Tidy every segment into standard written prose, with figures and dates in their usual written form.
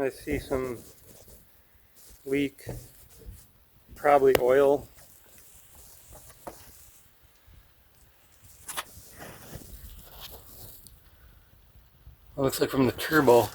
I see some leak, probably oil. It looks like from the turbo.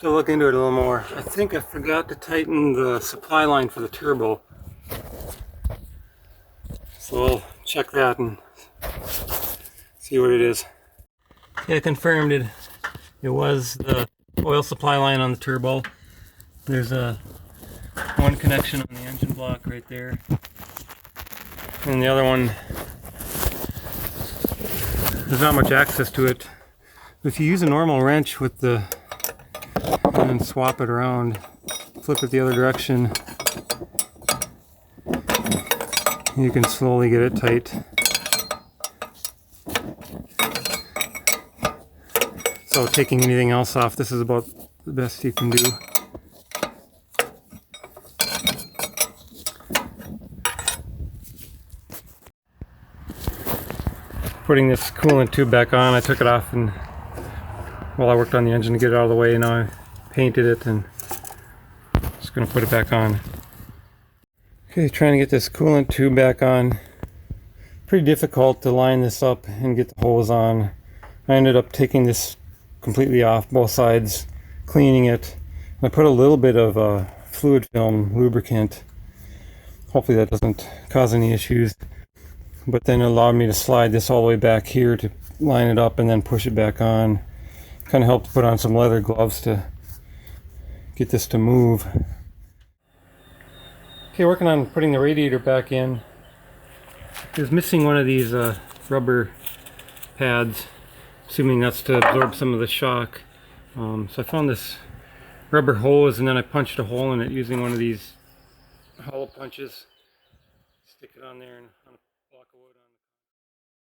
To look into it a little more. I think I forgot to tighten the supply line for the turbo. So we'll check that and see what it is. Yeah, I confirmed it. It was the oil supply line on the turbo. There's one connection on the engine block right there. And the other one, there's not much access to it. If you use a normal wrench with the and then swap it around, flip it the other direction, you can slowly get it tight. So taking anything else off, this is about the best you can do. Putting this coolant tube back on, I took it off and while I worked on the engine to get it out of the way. Now I painted it and just going to put it back on. Okay, trying to get this coolant tube back on. Pretty difficult to line this up and get the hose on. I ended up taking this completely off, both sides, cleaning it. I put a little bit of fluid film lubricant. Hopefully that doesn't cause any issues. But then it allowed me to slide this all the way back here to line it up and then push it back on. Kind of helped put on some leather gloves to get this to move. Okay, working on putting the radiator back in. I was missing one of these rubber pads, assuming that's to absorb some of the shock. So I found this rubber hose and then I punched a hole in it using one of these hollow punches. Stick it on there and